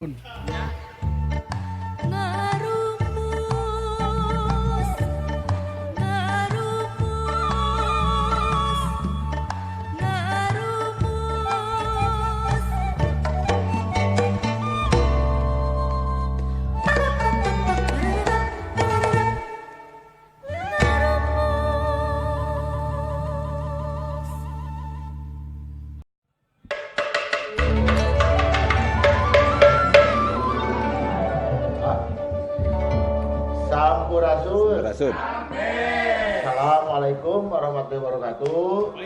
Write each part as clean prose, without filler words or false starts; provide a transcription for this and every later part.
Pun. Ngerumus, ngerumus, ngerumus. Sampurasun. Rasul. Assalamualaikum warahmatullahi wabarakatuh.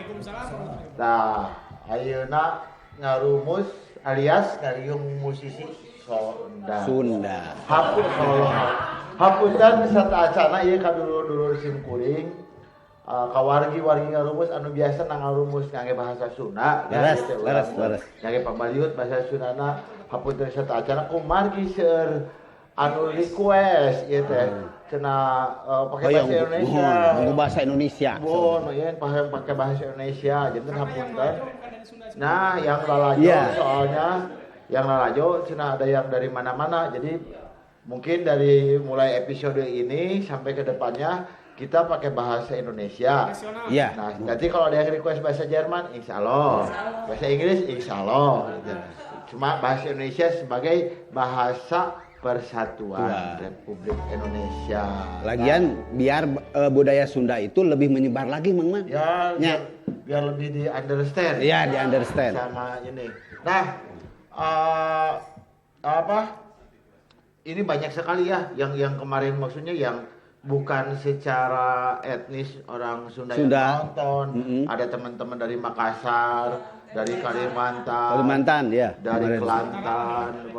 Nah, ayeuna ngarumus alias ngariung musisi Sunda. Hapus kalau hapusan satacana ieu ka dulur-dulur simkuring. Kawargi-wargi ngarumus anu biasa nang ngarumus ngangge bahasa Sunda. Leres. Ngangge pambaliut bahasa Sundana hapunten satacana kumargi seueur anu request ieu teh cenah pakai bahasa Indonesia. Ngomong bahasa Indonesia. Yen pakai bahasa Indonesia janten hapunten. Nah, yang lalajo soalnya yang lalajo cenah ada yang dari mana-mana. Jadi mungkin dari mulai episode ini sampai ke depannya kita pakai bahasa Indonesia. Iya. Nah, nanti kalau ada yang request bahasa Jerman, insya Allah. Bahasa Inggris, insya Allah. Gitu. Cuma bahasa Indonesia sebagai bahasa Persatuan Republik Indonesia. Lagian biar budaya Sunda itu lebih menyebar lagi, Mang Man. Ya, biar lebih di understand. Iya, di understand. Sama ini. Nah, ini banyak sekali ya yang kemarin maksudnya yang bukan secara etnis orang Sunda. Yang nonton. Ada teman-teman dari Makassar, dari Kalimantan, ya. dari Kelantan,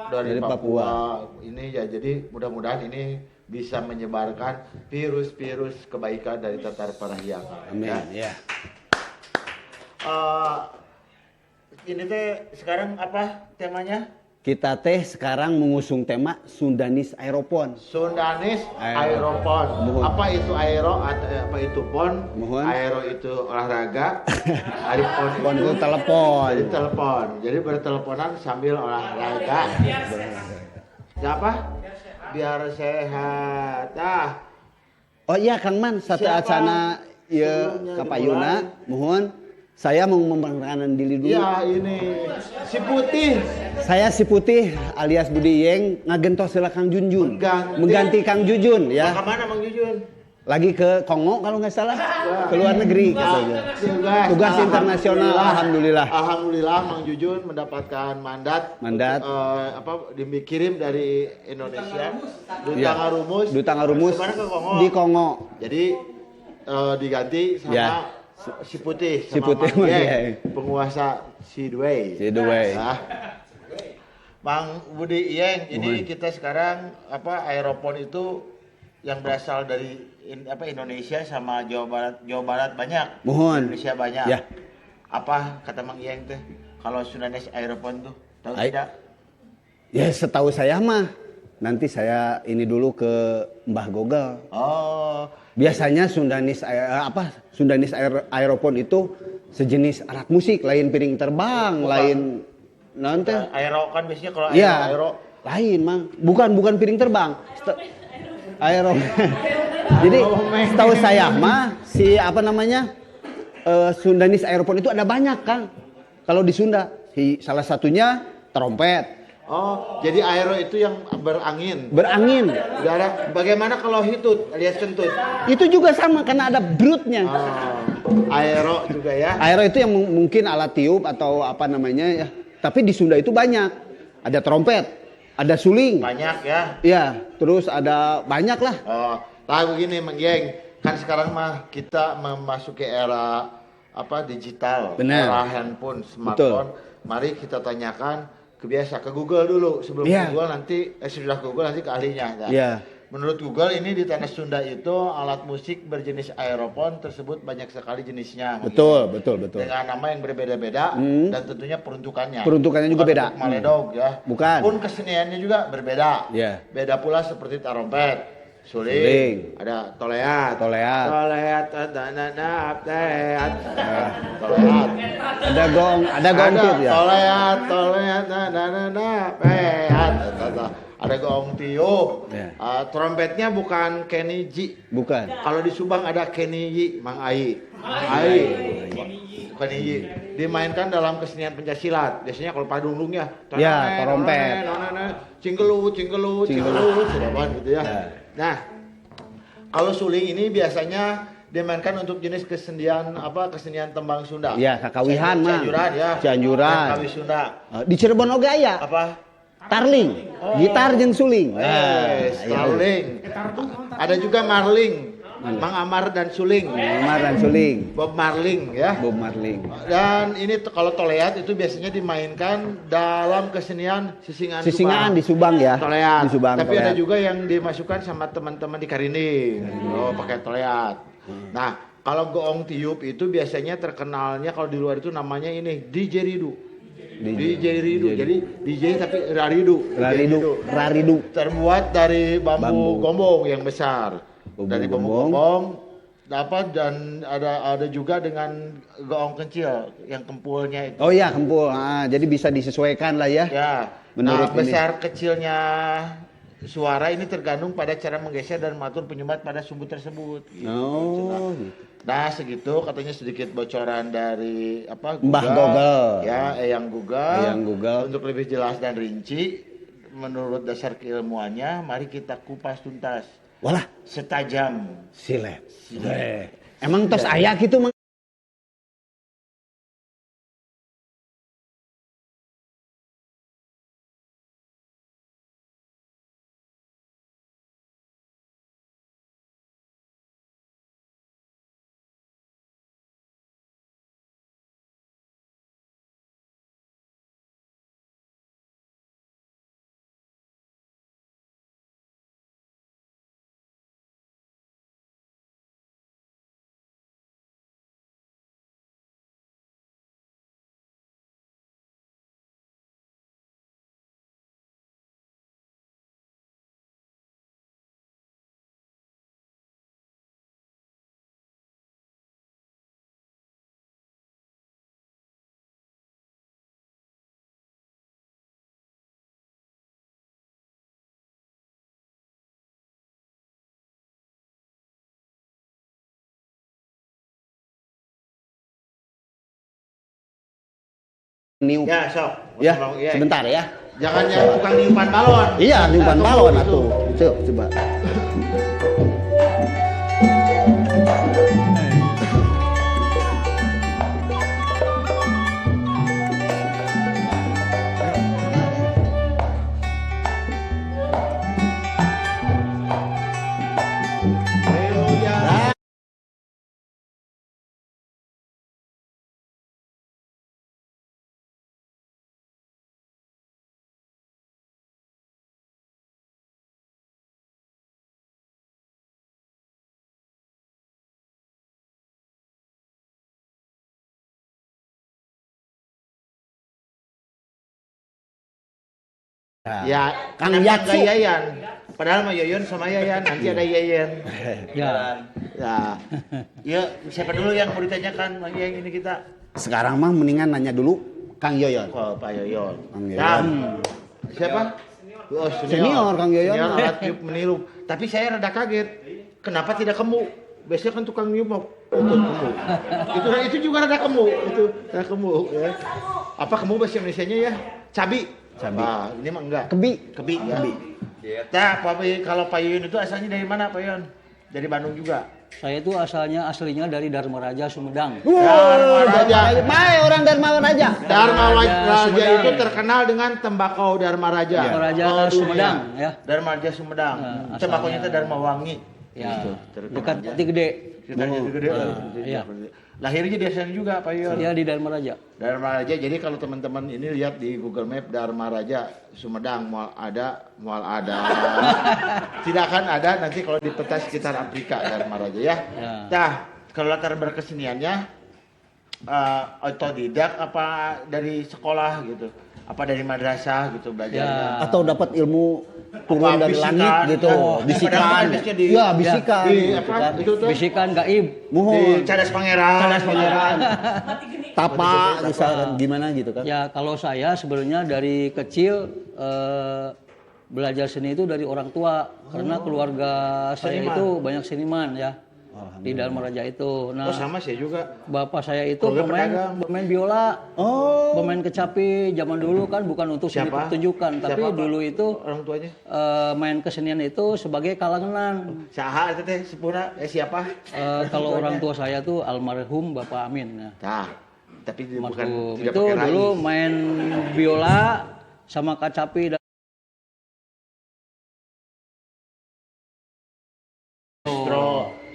dari Papua. Ini ya, jadi mudah-mudahan ini bisa menyebarkan virus-virus kebaikan dari Tatar Parahyangan. Amin. Ya. Ini teh sekarang apa temanya? Kita teh sekarang mengusung tema Sundanis Aeropon. Sundanis Aeropon. Apa itu aero? Apa itu pon? Mohon. Aero itu olahraga. Pon itu telepon. Jadi telepon. Jadi berteleponan sambil olahraga. Siapa? Biar sehat. Oh iya, Kang Man, satu acana ya kapayuna, mohon. Saya mau memperkenalkan diri dulu. Iya, ini si Putih. Saya si Putih alias Budi Yeng ngagentos heula Kang Junjun. Mengganti Kang Jujun ya. Kemana Mang Jujun? Lagi ke Kongo kalau nggak salah. Ke luar negeri katanya. Tugas internasional, alhamdulillah. Alhamdulillah Mang Jujun mendapatkan mandat. Dikirim dari Indonesia. Duta Ngarumus. Duta Ngarumus Kemana ke Kongo? di Kongo. Jadi diganti sama si Putih sama Mang Yeng, penguasa Sidway. Nah, Mang Budi Yeng, ini kita sekarang aeropon itu yang berasal dari Indonesia sama Jawa Barat banyak. Mohon. Indonesia banyak. Ya. Apa kata Mang Yeng teh? Kalau Sundanis Aeropon tuh, tahu tidak? Ya, setahu saya mah nanti saya ini dulu ke Mbah Gogel. Oh. Biasanya Sundanis Aeropon itu sejenis alat musik, lain piring terbang, lain nanti. Aero kan biasanya kalau aero lain, Mang. Bukan piring terbang. Aero. Jadi setahu saya mah Sundanis Aeropon itu ada banyak, Kang. Kalau di Sunda, salah satunya trompet. Oh, jadi aero itu yang berangin. Udara. Bagaimana kalau hitut alias kentut? Itu juga sama karena ada brutnya. Aero juga ya. Aero itu yang mungkin alat tiup atau apa namanya ya. Tapi di Sunda itu banyak. Ada trompet, ada suling. Banyak ya. Iya, terus ada banyak lah. Begini Mang Yeng, kan sekarang mah kita memasuki era digital. Benar. Era handphone, smartphone. Betul. Mari kita tanyakan ke Google dulu sebelum Google nanti sudah Google nanti ke ahlinya. Menurut Google ini di tanah Sunda itu alat musik berjenis aeropon tersebut banyak sekali jenisnya. Betul. Dengan nama yang berbeda-beda dan tentunya peruntukannya. Peruntukannya juga beda. Maledog ya. Bukan. Pun keseniannya juga berbeda. Iya. Beda pula seperti trompet. Suling. Ada toleat. Toleat. Toleat. Ada gong tiup ya. Toleat. Ada gong tiup. Ya. Trompetnya bukan Kenny G. Bukan. Kalau di Subang ada Kenny Yi, Mang Ai. Kenny Yi. Dimainkan dalam kesenian pencaksilat. Biasanya kalau padungdung ya. Ya, trompet. Cinggelut, sudah gitu ya. Nah, kalau suling ini biasanya dimainkan untuk jenis kesenian kesenian tembang Sunda. Ya, kakawihan mah. Cianjuran ya. Cianjuran. Kawi Sunda. Di Cirebon oge aya. Apa? Tarling, gitar jeung suling. Tarling. Ada juga marling. Mang Amar dan Suling. Amar dan Suling. Bob Marling ya. Bob Marling. Dan ini kalau toleat itu biasanya dimainkan dalam kesenian sisingan di Subang ya. Toleat. Di Subang. Tapi ada juga yang dimasukkan sama teman-teman di Karinding. Oh, pakai toleat. Nah, kalau goong tiup itu biasanya terkenalnya kalau di luar itu namanya ini DJ Ridu. DJ Ridu. Jadi DJ tapi Raridu. Terbuat dari bambu gombong yang besar. Dari bambu gombong dapat dan ada juga dengan goong kecil yang kempulnya itu. Oh iya, kempul. Jadi bisa disesuaikan lah ya. Ya. Menurut besar kecilnya suara ini tergantung pada cara menggeser dan mengatur penyumbat pada sumbu tersebut. Gitu. Oh. Nah, segitu katanya sedikit bocoran dari Mbah Google. Ya, Eyang Google. Untuk lebih jelas dan rinci menurut dasar keilmuannya, mari kita kupas tuntas. Walah, setajam silet. Emang tos aya gitu mang? Niup. Ya, sok. Ya, sebentar ya. Jangan yang tukang niupan balon. Iya, niupan balon atuh. Coba. Ya, Kang Yatsu. Yayan. Padahal mah Yoyon sama Yayan, nanti ada Yayan. Ya. Ya, siapa dulu yang mau ditanyakan yang ini kita? Sekarang mah mendingan nanya dulu Kang Yoyon. Oh, Pak Yoyon. Kang Yoyon. Siapa? Oh, senior Kang Yoyon. Senior alat tiup meniup. Tapi saya rada kaget. Kenapa tidak kemu? Biasanya kan tukang niup mau ikut kemu. Itu juga rada kemu. Itu rada kemu ya. Apa kemu bahasa Indonesianya ya? Cabi. Nah, ini mah enggak. Kebi ya. Nah, kalau Pak Yoyon itu asalnya dari mana, Pak Yoyon? Dari Bandung juga. Saya itu aslinya dari Dharma Raja Sumedang. Dharma Raja. Orang Dharma Raja. Dharma Raja itu terkenal dengan tembakau Dharma Raja. Dharma Raja Sumedang ya. Dharma Raja Sumedang. Tembakonya itu Dharma Wangi. Ya. Dekat Peti Gede. Iya. Lahirnya di sana juga Pak Yoyon. Iya di Dharma Raja. Dharma Raja. Jadi kalau teman-teman ini lihat di Google Map Dharma Raja Sumedang mual ada. Tidak akan ada nanti kalau di peta sekitar Afrika Dharma Raja ya. Nah, kalau latar berkeseniannya otodidak apa dari sekolah gitu? Apa dari madrasah gitu belajarnya? Atau dapat ilmu turun dari langit gitu, bisikan. Iya, bisikan. Bisikan gaib. Di Cadas Pangeran. Tapa misalkan gimana gitu kan. Ya, kalau saya sebenarnya dari kecil belajar seni itu dari orang tua karena keluarga saya itu banyak seniman ya. Di Dharma Raja itu. Nah, sama sih juga. Bapak saya itu pemain biola. Pemain kecapi zaman dulu kan bukan untuk seni pertunjukan, tapi dulu itu orang tuanya main kesenian itu sebagai kalangan. Saha itu teh sepura siapa? Kalau orang tua saya tuh almarhum Bapak Amin ya. Nah, tapi bukan tidak itu pakai rais. Dulu main biola sama kecapi.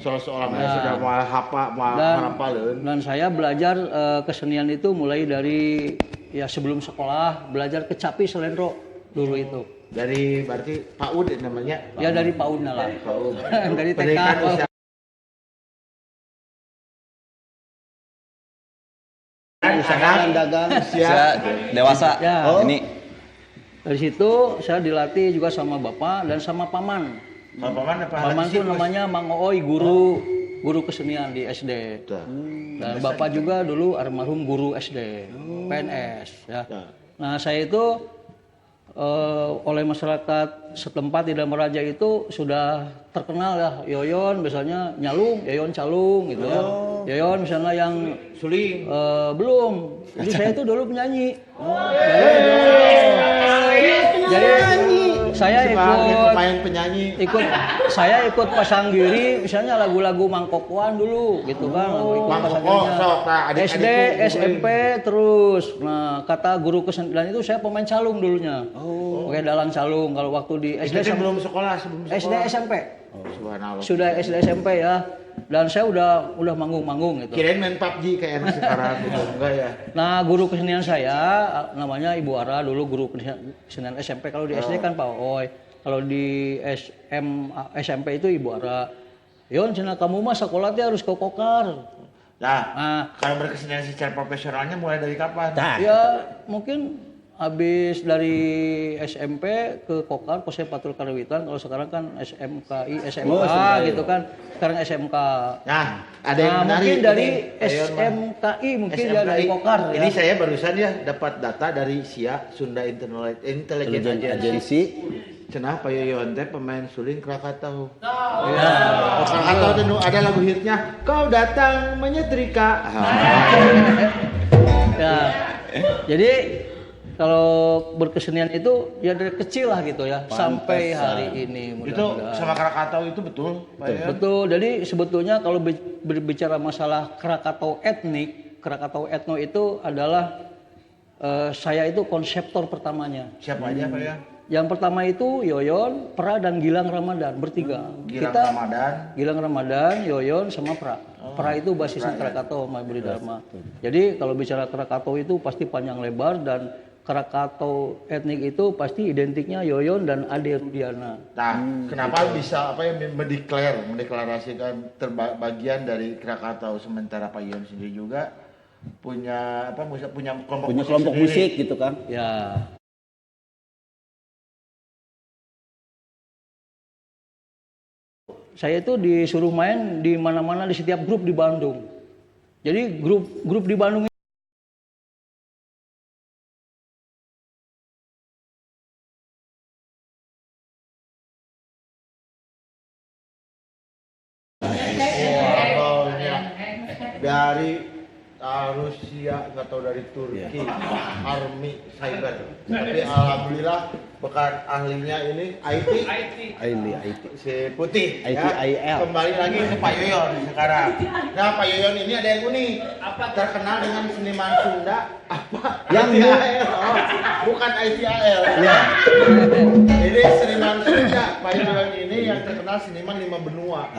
Seorang sudah mau hafal dan saya belajar kesenian itu mulai dari ya sebelum sekolah belajar kecapi selendro dulu itu. Dari berarti PAUD namanya? Ya dari PAUD lah. PAUD. Dari TK. Usaha dagang usia dewasa. Ya. Ini dari situ saya dilatih juga sama bapak dan sama paman. Paman itu namanya Mang Ooi, guru kesenian di SD. Dan bapak juga dulu almarhum guru SD, PNS ya. Nah, saya itu oleh masyarakat setempat di Dharma Raja itu sudah terkenal ya. Yoyon misalnya nyalung, Yoyon calung gitu ya. Yoyon misalnya yang suling belum. Jadi saya itu dulu penyanyi. Jadi saya ikut pasang diri misalnya lagu-lagu Mangkokoan dulu gitu kan, SD, SMP terus. Nah, kata guru kesenian itu saya pemain calung dulunya. Oke, dalang calung kalau waktu di SD sebelum sekolah. SD SMP. Subhanallah. Sudah SD SMP ya. Dan saya udah manggung-manggung gitu. Kirain main PUBG kayak anak sekarang gitu, enggak ya? Nah, guru kesenian saya namanya Ibu Ara, dulu guru kesenian SMP. Kalau di SD kan Pak Ooi. Kalau di SMP itu Ibu Ara. Yon, cina kamu mah sekolahnya harus ke Kokar. Nah, kalau berkesenian secara profesionalnya mulai dari kapan? Ya, mungkin habis dari SMP ke Kokar, Konservatorium Karawitan. Kalau sekarang kan SMKI, SMK gitu kan. Sekarang SMK. Nah, ada yang menarik. Mungkin dari SMKI, mungkin ya dari Kokar. Ini saya barusan ya dapat data dari SIA, Sunda Intelligence Agency. Cenah Pak Yoyon teh pemain suling Krakatau. Ya. Krakatau ada lagu hitnya, kau datang menyetrika. Ya. Jadi kalau berkesenian itu ya dari kecil lah gitu ya. Pantesan. Sampai hari ini mudah-mudahan. Itu sama Krakatau itu betul, Pak Yoyon? Betul. Jadi sebetulnya kalau berbicara masalah Krakatau etnik, Krakatau etno itu adalah saya itu konseptor pertamanya. Siapa aja Pak Yoyon? Yang pertama itu Yoyon, Pra dan Gilang Ramadan bertiga. Gilang Ramadan, Yoyon sama Pra. Pra itu basisnya Krakatau sama Budi Dharma. Jadi kalau bicara Krakatau itu pasti panjang lebar dan Krakatau etnik itu pasti identiknya Yoyon dan Ade Rudiana. Nah, kenapa bisa mendeklarasikan bagian dari Krakatau sementara Pak Yoyon sendiri juga punya kelompok musik gitu kan? Ya. Saya itu disuruh main di mana-mana di setiap grup di Bandung. Jadi grup di Bandung dari Rusia atau dari Turki, Army Cyber. Tapi alhamdulillah bekas ahlinya ini IT. Si Putih ITIL. Kembali lagi ke Pak Yoyon sekarang. Nah, Pak Yoyon ini ada yang unik. Terkenal dengan seniman Sunda apa? Yang ITIL. Bukan ITIL. Ya. Ini seniman Sunda. Pak Yoyon ini yang terkenal seniman 5 benua.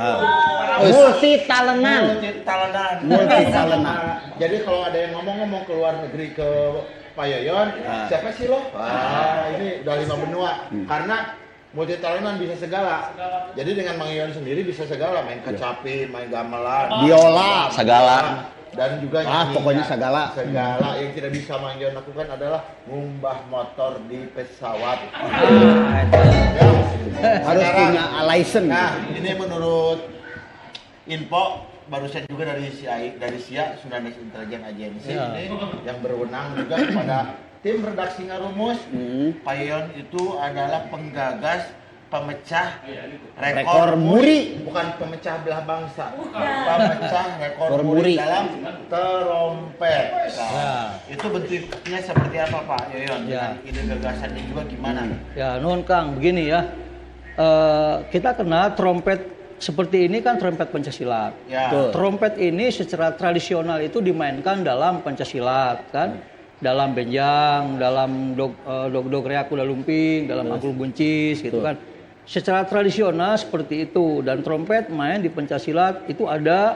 Multi talentan. Jadi kalau ada yang ngomong ke luar negeri ke Pak Yoyon, siapa sih lo? Ini udah 5 benua. Karena multi talentan bisa segala. Jadi dengan Mang Yoyon sendiri bisa segala, main kecapi, main gamelan, biola, segala. dan juga pokoknya segala yang tidak bisa Mang Yon lakukan adalah ngumbah motor di pesawat. Harus punya license. Nah, ini menurut info barusan juga dari SIA Sudanes Intelijen Agency ini yang berwenang juga kepada tim redaksi Ngarumus. Pak Yon itu adalah penggagas pemecah rekor muri, bukan pemecah belah bangsa, pemecah rekor muri dalam terompet. Nah, itu bentuknya seperti apa Pak Yoyon? Dengan ide gagasannya juga gimana? Ya, nuhun Kang, begini ya. Kita kenal trompet seperti ini kan trompet Pancasilat. Trompet ini secara tradisional itu dimainkan dalam Pancasilat kan, dalam benjang, dalam dog rea kuda lumping, dalam angklung buncis gitu kan. Secara tradisional seperti itu, dan trompet main di Pancasilat itu ada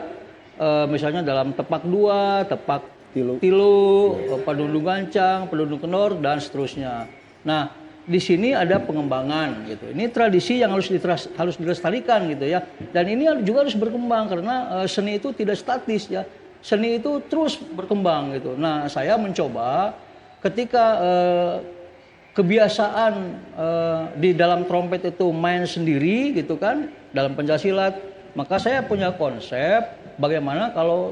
misalnya dalam tepak dua, tepak tilu, padundung gancang, padundung kendor dan seterusnya. Nah, di sini ada pengembangan gitu. Ini tradisi yang harus dilestarikan gitu ya. Dan ini juga harus berkembang karena seni itu tidak statis ya. Seni itu terus berkembang gitu. Nah, saya mencoba ketika kebiasaan di dalam trompet itu main sendiri gitu kan dalam Pancasilat, maka saya punya konsep bagaimana kalau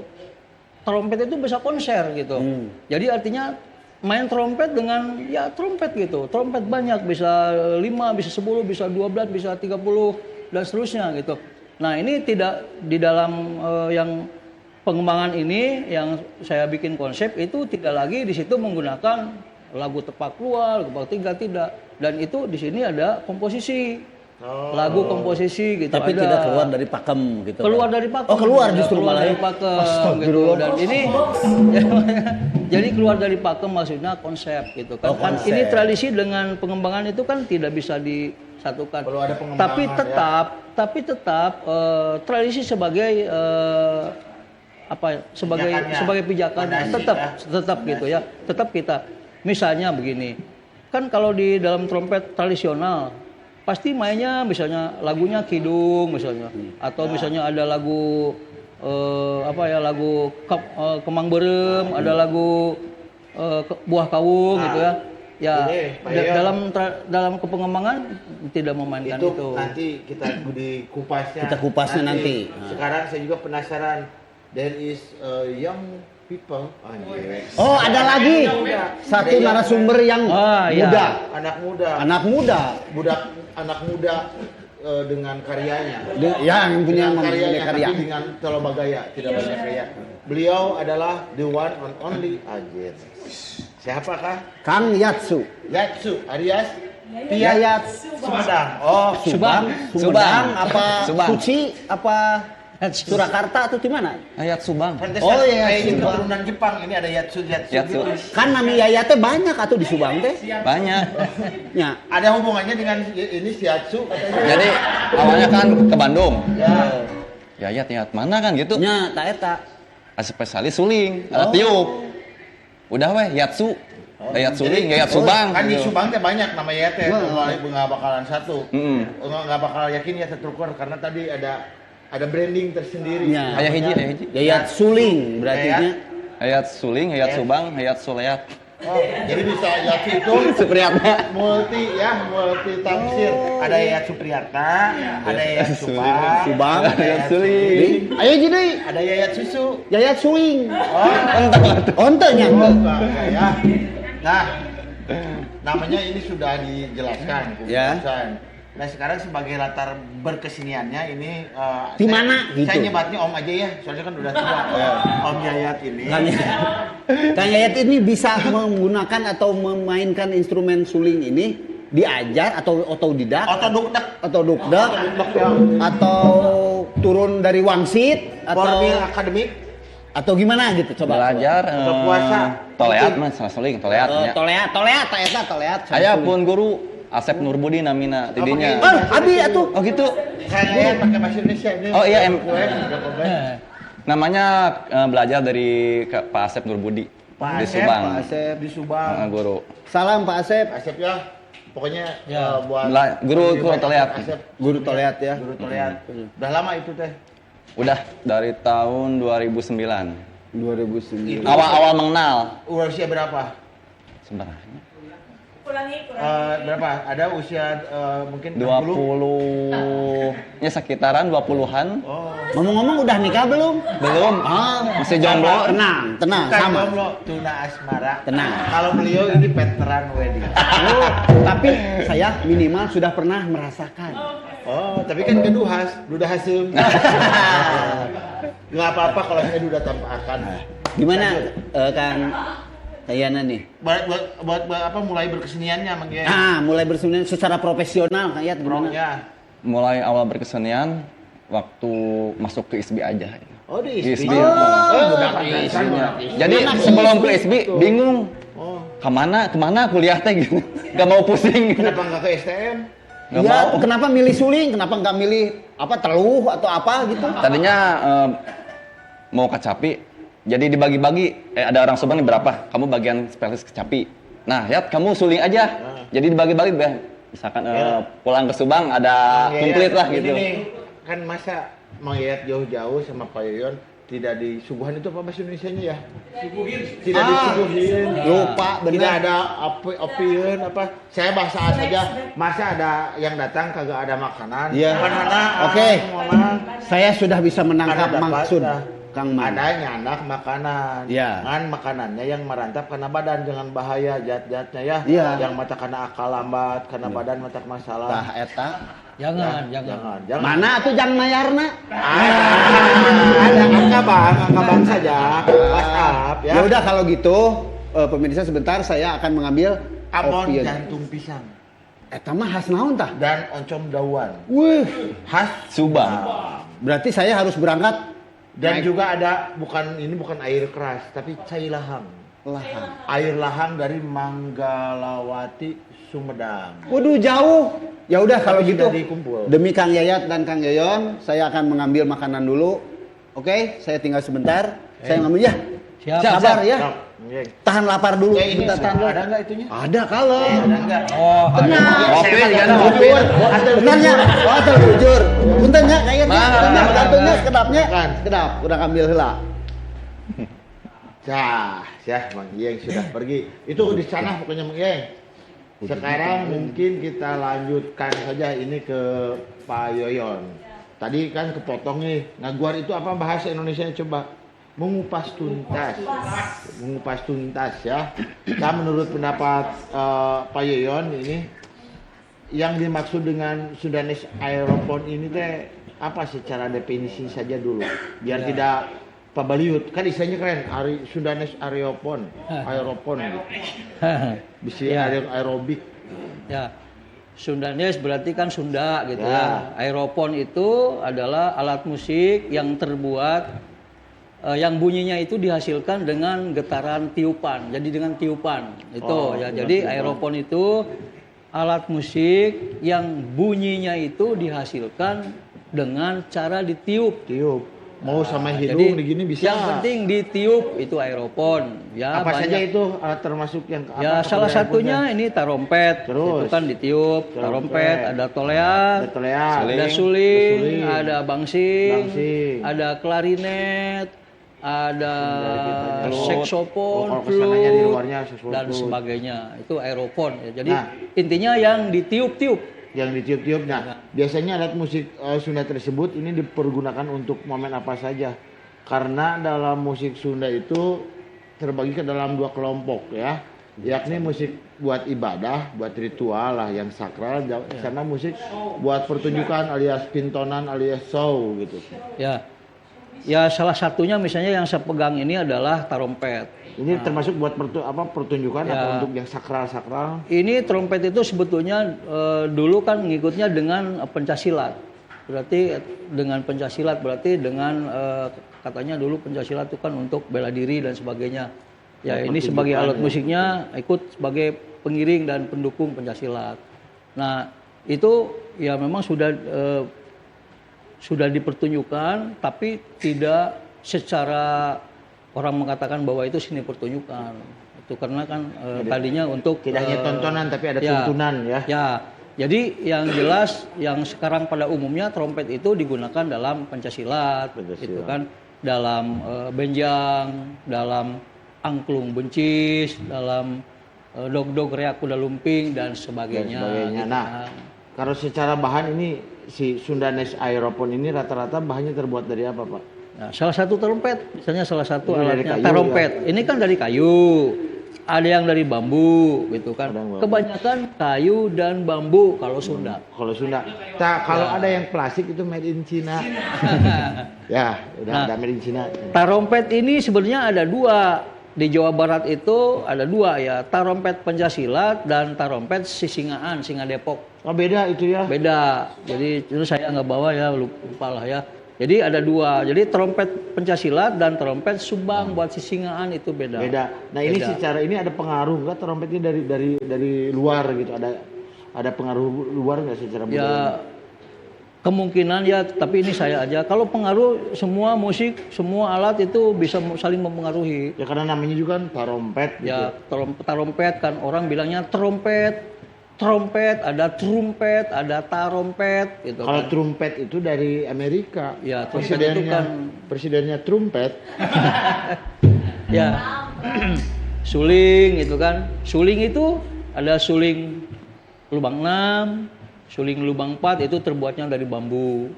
trompet itu bisa konser gitu. Jadi artinya main trompet dengan ya trompet gitu. Trompet banyak, bisa 5, bisa 10, bisa 12, bisa 30 dan seterusnya gitu. Nah, ini tidak di dalam yang pengembangan ini yang saya bikin konsep itu tidak lagi di situ menggunakan lagu tepak luar, tepak tiga tidak, dan itu di sini ada komposisi, lagu komposisi gitu. Tapi ada. Tidak keluar dari pakem gitu. Keluar dari pakem. Keluar justru keluar malah dari pakem gitu. Dan ini jadi keluar dari pakem maksudnya konsep gitu kan. Konsep. Ini tradisi dengan pengembangan itu kan tidak bisa disatukan. Perlu ada pengembangan. Tapi tetap tradisi sebagai sebagai pijakan tetap gitu ya. Tetap kita. Misalnya begini, kan kalau di dalam trompet tradisional pasti mainnya misalnya lagunya kidung misalnya, atau misalnya ada lagu lagu kemang berem, ada lagu buah kawung gitu ya. Ya dalam kepengembangan tidak memainkan itu. Nanti kita dikupasnya. Kita kupasnya nanti. Sekarang saya juga penasaran. There is young people. Oh, ada lagi satu narasumber yang muda. Anak muda. Anak muda dengan karyanya. Yang punya karya. Tapi dengan Toloba Gaya, tidak banyak karya. Beliau adalah the one and only Ajit. Siapakah? Kang Yatsu alias Yayat Sumedang. Oh, Subang apa Suci apa Surakarta atau di mana? Yayat Subang. Oh iya, ini keturunan Jepang. Ini ada Yatsu. Kan nama Yayatnya banyak atau di Subang teh? Banyak. Ya. Ada hubungannya dengan ini si Yatsu katanya. Jadi awalnya kan ke Bandung. Ya. Yayat mana kan gitu? Nya ta eta. Spesialis suling, ada tiup. Udah weh Yatsu. Yayat suling, Yayat Subang. Kan di Subang teh banyak nama Yayat teh. Nggak bakalan satu. Nggak bakal yakin ya tertukar karena tadi ada branding tersendiri. Ya. Ayah hiji. Yayat suling berarti nya. Yayat suling, Yayat Subang, Yayat Suleat. Oh, jadi bisa Yatsu itu Supriyatna. multi tafsir. Ada Yayat Supriyatna, ada Yayat Subang, ada Yayat suling. Ayo jadi ada Yayat Susu. Yayat suling. Ontenya. Ya. Nah, namanya ini sudah dijelaskan. Ya. Nah, sekarang sebagai latar berkeseniannya ini di mana gitu? Saya nyebatnya Om aja ya, soalnya kan udah tua. Om Yayat ini. Kang Yayat ini bisa menggunakan atau memainkan instrumen suling ini diajar atau otodidak? Otodukdak. Atau turun dari wangsit atau akademik atau gimana gitu coba. Belajar puasa. Toleat mah salah suling, toleat. Toleat. Aya pun guru Asep Nurbudi namina tidinya. Abi atuh. Oh gitu. Saya pakai bahasa Indonesia ini. Oh iya namanya belajar dari Pak Asep Nurbudi di Subang. Pak Asep di Subang. Guru. Salam Pak Asep. Asep ya. Pokoknya buat guru toleat. Guru toleat ya. Guru toleat. Udah lama itu teh? Udah dari tahun 2009. 2009. Awal-awal mengenal. Usia berapa? Sebenarnya. Berapa? Ada usia mungkin 20. Ya sekitaran 20-an. Oh. Ngomong-ngomong udah nikah belum? Belum. Masih jomblo. Tenang, Bukan sama. jomblo, tuna asmara. Tenang. Kalau beliau ini veteran wedding. Tapi saya minimal sudah pernah merasakan. Oh, tapi kan duda hasem. Nggak apa-apa kalau saya duda tanpa akan. Gimana Kang Tayana nih? Buat apa mulai berkeseniannya Mang Yeng? Mulai bersenian secara profesional Kang Yayat gimana? Mulai awal berkesenian waktu masuk ke ISBI aja. Oh, di ISBI. Jadi Jadi sebelum ke ISBI bingung. Kemana kuliah teh gitu. Gak mau pusing gitu. Kenapa nggak ke STM? Gak Ya, mau. kenapa milih suling? Kenapa nggak milih teluh atau apa gitu? Tadinya mau kecapi. Jadi dibagi-bagi, ada orang Subang nih berapa? Kamu bagian spesialis kecapi. Nah, Yat, kamu suling aja. Jadi dibagi-bagi, misalkan pulang ke Subang ada komplit lah gitu. Ini kan masa Mang Yayat jauh-jauh sama Pak Yoyon tidak disuguhan itu apa bahasa Indonesianya ya? Tidak disuguhin. Lupa, benar. Tidak ada opieun apa? Saya bahasa saja. Masa ada yang datang kagak ada makanan? Iya. Oke. Saya sudah bisa menangkap maksud Kang Man. Ada nyandak makanan. Iya. Kan makanannya yang merantap karena badan, jangan bahaya zat-zatnya ya. Iya. Yang mata karena akal lambat, karena badan mata masalah. Tah eta. Jangan. Mana tuh jang mayarna? Ada angka bang saja. WhatsApp ya. Ya udah kalau gitu pemirsa sebentar saya akan mengambil Abon opieun. jantung pisang Eta mah khas naon tah? dan oncom dawan. Wih, Khas Subang. berarti saya harus berangkat dan juga ada bukan air keras tapi cai lahang. lahang. Air lahang dari Manggalawati Sumedang. Waduh jauh. Ya udah kalau Tapi gitu. sudah dikumpul. Demi Kang Yayat dan Kang Yoyon, saya akan mengambil makanan dulu. Oke, saya tinggal sebentar. Saya ngambil ya. Siap. Sabar ya. Siap. Tahan lapar dulu. Ini Bentar, tahan dulu. ada nggak itunya? Ada kalau. Ada nggak? Tenang. Kopi kan Bujur. Bentarnya. Atur bujur. Bentarnya kayaknya. Bentarnya sekedapnya. Kan. Sekedap. Udah ambil heula. Mang Yeng sudah pergi. Itu di sana pokoknya Mang Yeng. Sekarang mungkin kita lanjutkan saja ini ke Pak Yoyon. Tadi kan kepotong nih. Ngaguar itu apa bahasa Indonesia coba? Mengupas tuntas. Mengupas tuntas ya. Nah menurut pendapat Pak Yoyon ini yang dimaksud dengan Sundanese Aeropon ini teh apa secara definisi saja dulu biar tidak Pak Baliut kan istilahnya keren Sundanese Aeropon gitu. Bisa aerobik. Ya. Sundanese berarti kan Sunda gitu ya. Aeropon itu adalah alat musik yang terbuat yang bunyinya itu dihasilkan dengan getaran tiupan. Jadi dengan tiupan. Itu ya. Jadi aeropon itu alat musik yang bunyinya itu dihasilkan dengan cara ditiup. Mau sama hidung begini bisa. Yang penting ditiup itu aeropon. Ya, apa banyak. saja itu termasuk yang Ya salah satunya ini tarompet. Terus? Itu kan ditiup, tarompet, ada toleak, ada suling, ada bangsing, ada klarinet, ada saksofon, flute, dan sebagainya. Itu aeropon. Ya. Jadi intinya yang ditiup-tiup. Yang ditiup-tiup. Nah, biasanya alat musik Sunda tersebut ini dipergunakan untuk momen apa saja. Karena dalam musik Sunda itu terbagi ke dalam dua kelompok ya. Yakni musik buat ibadah, buat ritual lah yang sakral, sama musik buat pertunjukan alias pintonan alias show gitu. Ya. Ya salah satunya misalnya yang saya pegang ini adalah tarompet. Ini termasuk buat pertunjukan atau untuk yang sakral-sakral? Ini trompet itu sebetulnya dulu kan mengikutnya dengan pencaksilat. Berarti dengan pencaksilat berarti dengan katanya dulu pencaksilat itu kan untuk bela diri dan sebagainya. Ya ini sebagai alat musiknya ikut sebagai pengiring dan pendukung pencaksilat. Nah itu ya memang sudah dipertunjukkan tapi tidak secara orang mengatakan bahwa itu seni pertunjukan. Itu karena kan tadinya untuk tidak hanya tontonan tapi ada tuntunan ya. Ya. Jadi yang jelas yang sekarang pada umumnya trompet itu digunakan dalam pencaksilat gitu kan. dalam benjang, dalam angklung bencis, dalam dog-dog reak kuda lumping dan sebagainya. Nah, kalau secara bahan ini si Sundanese Aeropon ini rata-rata bahannya terbuat dari apa, Pak? Nah, salah satu trompet, misalnya salah satu ini alatnya trompet. Ya. Ini kan dari kayu. Ada yang dari bambu gitu kan. Kebanyakan kayu dan bambu kalau Sunda. Kalau Sunda. Nah, kalau ada yang plastik itu made in China. Ya, udah ada made in China. Trompet ini sebenarnya ada dua. Di Jawa Barat itu ada dua ya, trompet Pencaksilat dan trompet Sisingaan, Singa Depok. Oh beda itu ya? Beda. Jadi itu saya nggak bawa ya, lupa lah ya. Jadi ada dua. Jadi trompet Pencaksilat dan trompet Subang buat Sisingaan itu beda. Beda. Nah ini secara ini ada pengaruh nggak trompetnya dari luar gitu? Ada pengaruh luar nggak secara budaya? Ya kemungkinan ya, tapi ini saya aja. Kalau pengaruh semua musik, semua alat itu bisa saling mempengaruhi. Ya karena namanya juga kan trompet. Ya gitu. Trompet kan orang bilangnya trompet. Trompet, ada trumpet, ada tarompet gitu. Kalau kan. Trumpet itu dari Amerika. Ya, presidennya presidennya Trumpet. Ya. Suling itu kan. Suling itu ada suling lubang 6, suling lubang 4 itu terbuatnya dari bambu.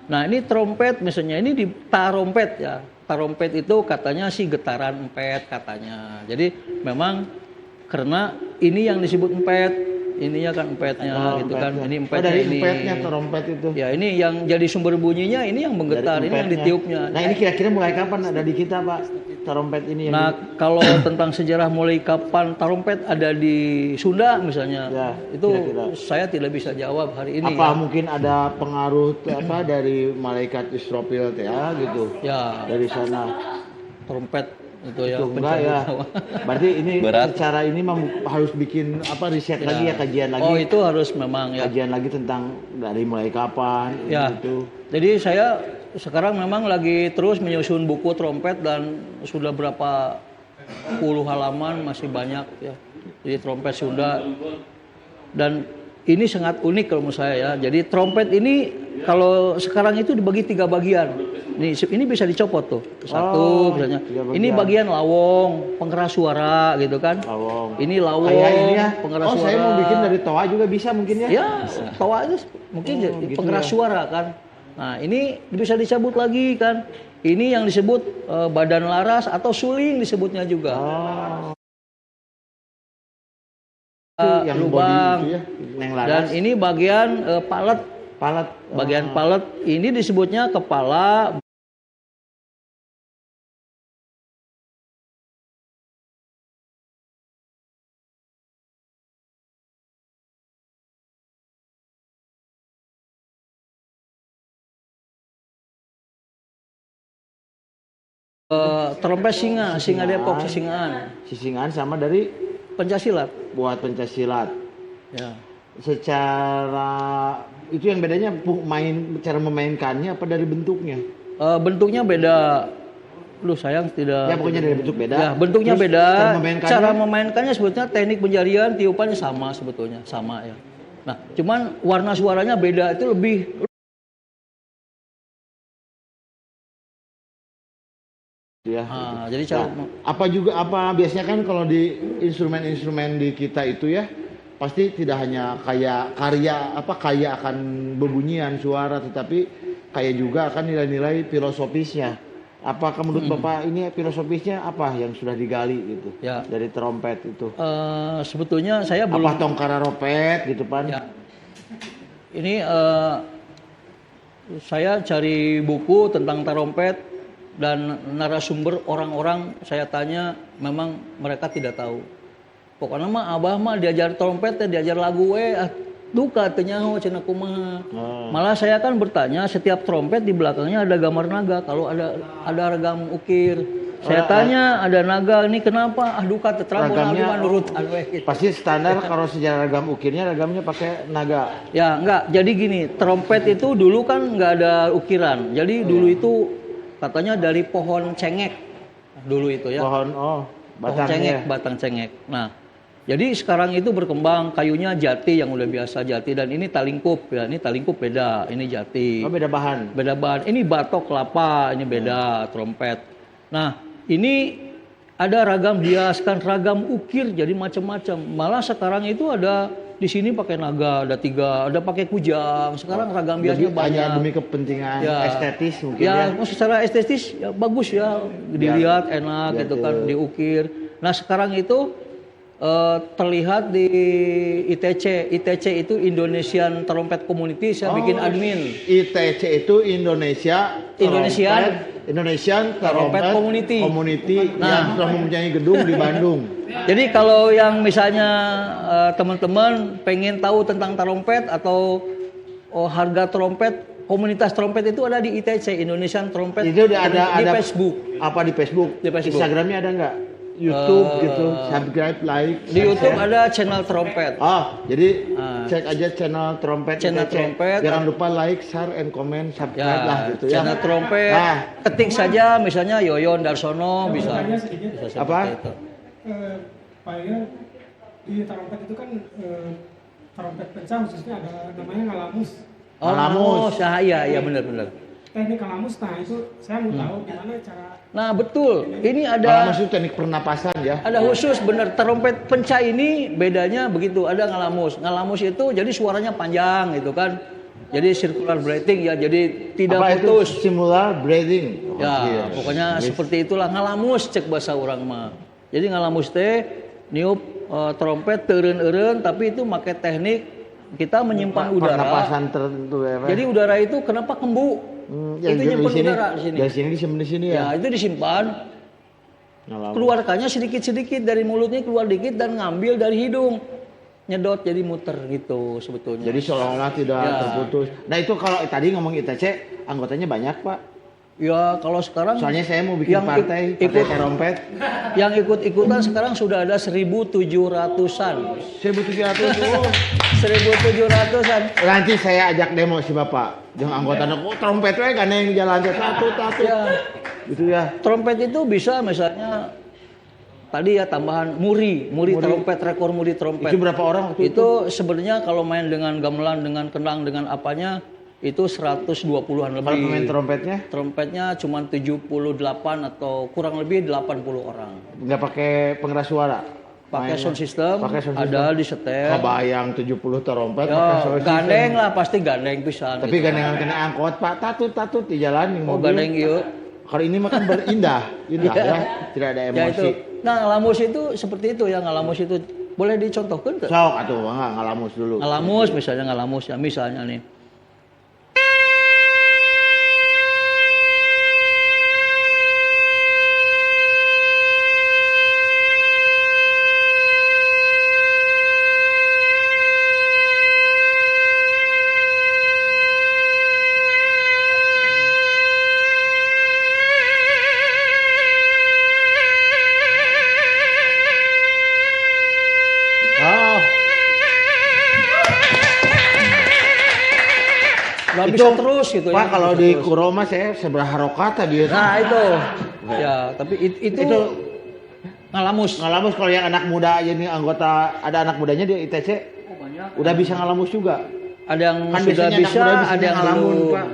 Nah, ini trompet misalnya ini di tarompet ya. Tarompet itu katanya sih getaran empet katanya. Jadi memang karena ini yang disebut empet. Ininya kan empetnya gitu kan. Ini empetnya dari ini. empetnya trompet itu. Ya ini yang jadi sumber bunyinya ini yang menggetar, ini yang ditiupnya. Nah ini kira-kira mulai kapan ada di kita Pak trompet ini? Nah kalau tentang sejarah mulai kapan trompet ada di Sunda misalnya, ya, itu kira-kira saya tidak bisa jawab hari ini. Apa ya? Mungkin ada pengaruh dari malaikat Israfil ya gitu? Ya. Dari sana trompet itu ya enggak ya. Berarti ini berat. Secara ini harus bikin riset lagi ya, kajian lagi. Oh itu harus memang ya. Kajian lagi tentang dari mulai kapan ya. Itu. Jadi saya sekarang memang lagi terus menyusun buku trompet dan sudah berapa puluh halaman, masih banyak ya. Jadi trompet Sunda dan ini sangat unik kalau menurut saya ya. Jadi trompet ini kalau sekarang itu dibagi 3 bagian. Ini bisa dicopot tuh. Satu misalnya. Ini bagian lawong, pengeras suara gitu kan. Lawong. Ini lawong, ini ya. pengeras suara. Saya mau bikin dari toa juga bisa mungkin ya. Ya, toa itu mungkin gitu pengeras suara kan. Nah, ini bisa dicabut lagi kan. Ini yang disebut badan laras atau suling disebutnya juga. Yang lubang itu ya, yang laras. Dan ini bagian palet. Bagian palet ini disebutnya kepala. Trompet Singa Depok, Sisingaan sama dari Pencaksilat. Buat Pencaksilat. Ya. Secara itu yang bedanya cara memainkannya apa dari bentuknya? Bentuknya beda. Lu sayang tidak. Ya pokoknya dari bentuk beda. Ya, bentuknya beda. Cara memainkannya sebetulnya teknik penjarian, tiupannya sama sebetulnya, sama ya. Nah, cuman warna suaranya beda, itu lebih. Ya. Jadi apa biasanya kan kalau di instrumen-instrumen di kita itu ya pasti tidak hanya kaya akan bebunyian suara, tetapi kaya juga akan nilai-nilai filosofisnya. Apakah menurut Bapak ini filosofisnya apa yang sudah digali gitu ya. Dari trompet itu? Sebetulnya saya belum. Apa tongkara ropet gitu Pan? Ya. Ini saya cari buku tentang trompet. Dan narasumber orang-orang saya tanya memang mereka tidak tahu. Pokoknya mah abah mah diajar trompet, diajar lagu duka tanya cenah kumaha. Malah saya kan bertanya setiap trompet di belakangnya ada gambar naga. Kalau ada ragam ukir. Saya tanya ada naga ini kenapa? Duka terang menurut gitu. Pasti standar kalau sejarah ragam ukirnya ragamnya pakai naga. Ya enggak. Jadi gini, trompet itu dulu kan enggak ada ukiran. Jadi dulu itu katanya dari pohon cengek dulu itu ya. Batang cengek, batang cengek. Nah, Jadi sekarang itu berkembang kayunya jati yang udah biasa jati dan ini talingkup ya. Ini talingkup beda, ini jati. Oh, beda bahan. Beda bahan. Ini batok kelapa, ini beda trompet. Nah, ini ada ragam hiaskan, ragam ukir jadi macam-macam. Malah sekarang itu ada di sini pakai naga, ada 3, ada pakai kujang. Sekarang ragam hiasnya banyak. Hanya demi kepentingan estetis mungkin ya. Ya, secara estetis ya bagus ya, dilihat enak gitu kan, diukir. Nah, sekarang itu terlihat di ITC. ITC itu Indonesian Trumpet Community, saya bikin admin. ITC itu Indonesian Trumpet Community yang telah mempunyai gedung di Bandung. Jadi kalau yang misalnya teman-teman pengen tahu tentang trompet atau harga trompet, komunitas trompet itu ada di ITC, Indonesian Trumpet. Itu ada Facebook. Apa di Facebook? Di Facebook. Instagramnya ada nggak? YouTube gitu, subscribe, like. Di YouTube ada channel trompet. Jadi cek aja channel trompet. Trompet. Jangan lupa like, share, and comment, subscribe lah gitu ya. Channel trompet. Ketik saja misalnya Yoyon Darsono bisa. Apa? Pak Yoyon, di trompet itu kan trompet pecah khususnya ada namanya ngalamus. Ngalamus. Iya benar. Teknik ngalamus, nah itu saya mau tahu gimana cara. Nah betul, ini ada. Ngalamus itu teknik pernapasan ya. Ada khusus bener, trompet pencah ini bedanya begitu, ada ngalamus. Ngalamus itu jadi suaranya panjang gitu kan. Jadi circular breathing ya, jadi tidak putus. Itu singular breathing. Ya, pokoknya seperti itulah ngalamus cek bahasa orang mah. Jadi ngalamus teh niup trompet teureun-eureun tapi itu pakai teknik kita menyimpan udara. Pernapasan tertentu ya. Jadi udara itu kenapa kembu? Itu nyimpan udara di sini. Dari sini disimpan di sini ya. Ya, itu disimpan. Keluarkannya sedikit-sedikit dari mulutnya keluar dikit dan ngambil dari hidung. Nyedot jadi muter gitu sebetulnya. Jadi seolah-olah tidak terputus. Nah, itu kalau tadi ngomong ITC anggotanya banyak, Pak. Ya, kalau sekarang soalnya saya mau bikin partai trompet. Yang ikut-ikutan sekarang sudah ada 1.700-an. 1.700-an. Nanti saya ajak demo si Bapak. Jangan anggotanya trompet we gandeng jalan satu. Ya. Gitu ya. Trompet itu bisa misalnya tadi ya tambahan muri trompet, rekor muri trompet. Itu berapa orang waktu itu? Itu sebenarnya kalau main dengan gamelan, dengan kendang, dengan apanya itu 120-an lebih. Kalau pemain trompetnya? Trompetnya cuma 78 atau kurang lebih 80 orang. Nggak pakai pengeras suara? Pakai sound system, ada di setel. Kebayang 70 trompet ya, pakai sound system. Gandeng lah, pasti gandeng pisan. Tapi gitu. Gandengan kena angkot, Pak. Tatut di jalan yang mobil. Gandeng yuk. Kalau ini makan indah ya. Tidak ada emosi. Ya, itu. Nah, ngalamus itu seperti itu ya, ngalamus itu boleh dicontohkan ke? Sok atuh, ngalamus dulu. Ngalamus ya, misalnya nih. Gak bisa terus gitu. Pak, ya, kalau di Kuroma saya seberapa rokat tadi. Nah itu. Ya, tapi itu ngalamus. Ngalamus kalau yang anak muda aja nih anggota, ada anak mudanya di ITC. Udah bisa ngalamus juga. Ada yang kan sudah bisa, ada yang ngalamun, belum. Pak.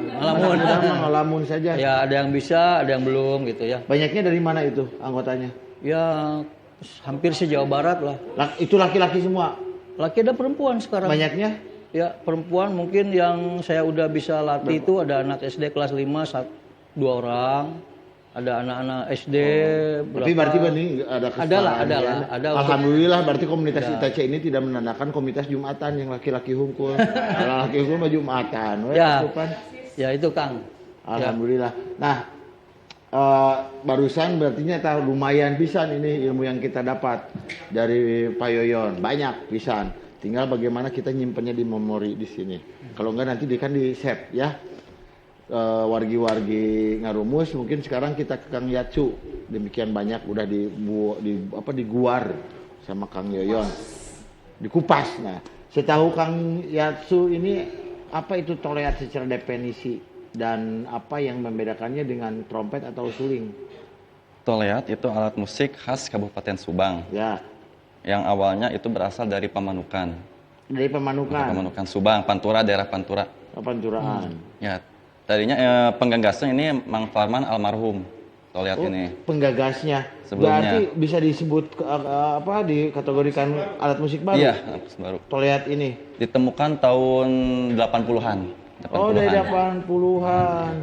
Ngalamun saja. Ya, ada yang bisa, ada yang belum gitu ya. Banyaknya dari mana itu anggotanya? Ya, hampir se-Jawa Barat lah. Itu laki-laki semua? Laki ada perempuan sekarang. Banyaknya? Ya, perempuan mungkin yang saya udah bisa latih itu ada anak SD kelas 5, 2 orang. Ada anak-anak SD. Tapi berarti nih ada kesalahan. Ada. Alhamdulillah berarti komunitas ITC ini tidak menandakan komunitas Jumatan yang laki-laki hungkul. Kalau laki hungkul mah Jumatan. Ya itu Kang. Alhamdulillah. Nah, barusan berarti lumayan pisan ini ilmu yang kita dapat dari Pak Yoyon. Banyak pisan. Tinggal bagaimana kita nyimpennya di memori di sini. Kalau enggak nanti kan di save ya. Wargi-wargi ngarumus mungkin sekarang kita ke Kang Yatsu. Demikian banyak udah diguar sama Kang Yoyon. Dikupas. Nah, setahu Kang Yatsu ini apa itu toleat secara definisi dan apa yang membedakannya dengan trompet atau suling? Toleat itu alat musik khas Kabupaten Subang. Ya. Yang awalnya itu berasal dari Pamanukan. Dari Pamanukan. Pamanukan Subang, Pantura, daerah Pantura. Panturaan. Ya, tadinya penggagasnya ini Mang Parman almarhum. Tuh lihat ini. Penggagasnya. Sebelumnya. Berarti bisa disebut dikategorikan alat musik baru. Iya, alat musik baru. Tuh lihat ini. Ditemukan tahun 80-an. Oh, dari 80-an.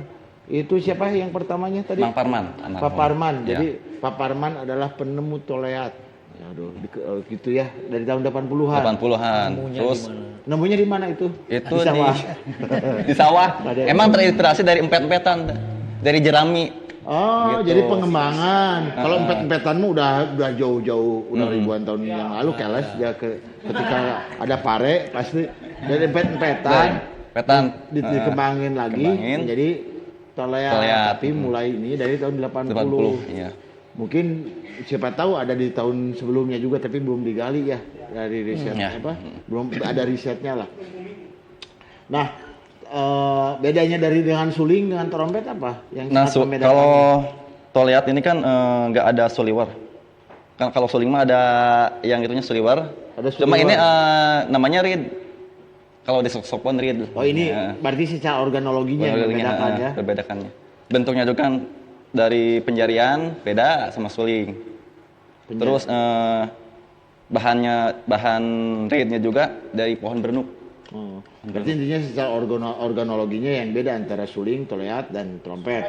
Itu siapa yang pertamanya tadi? Mang Parman. Pak Parman. Ya. Jadi Pak Parman adalah penemu toleat. Ya, aduh, gitu ya. Dari tahun 80-an. 80-an. Terus nemunya di mana itu? Itu di sawah. Di sawah. Emang terinspirasi dari empet-empetan, dari jerami. Oh, gitu. jadi pengembangan. Kalau empet-empetanmu udah jauh-jauh, udah ribuan tahun yang lalu keles dia ketika ada pare pasti dari empet-empetan dikembangin lagi menjadi toleat. Tapi mulai ini dari tahun 80. Iya. Mungkin siapa tahu ada di tahun sebelumnya juga tapi belum digali ya dari riset belum ada risetnya lah. Nah, bedanya dengan suling dengan trompet apa? Yang kalau toleat ini kan nggak ada suliwer. Kan kalau suling mah ada yang itunya suliwer. Cuma ini namanya reed. Kalau di saxophone reed. Oh, ini berarti secara organologinya yang membedakan ya. Perbedakannya. Bentuknya juga kan dari penjarian beda sama suling. Terus bahan reednya juga dari pohon bernuk. Oh. Berarti intinya secara organologinya yang beda antara suling, toleat dan trompet.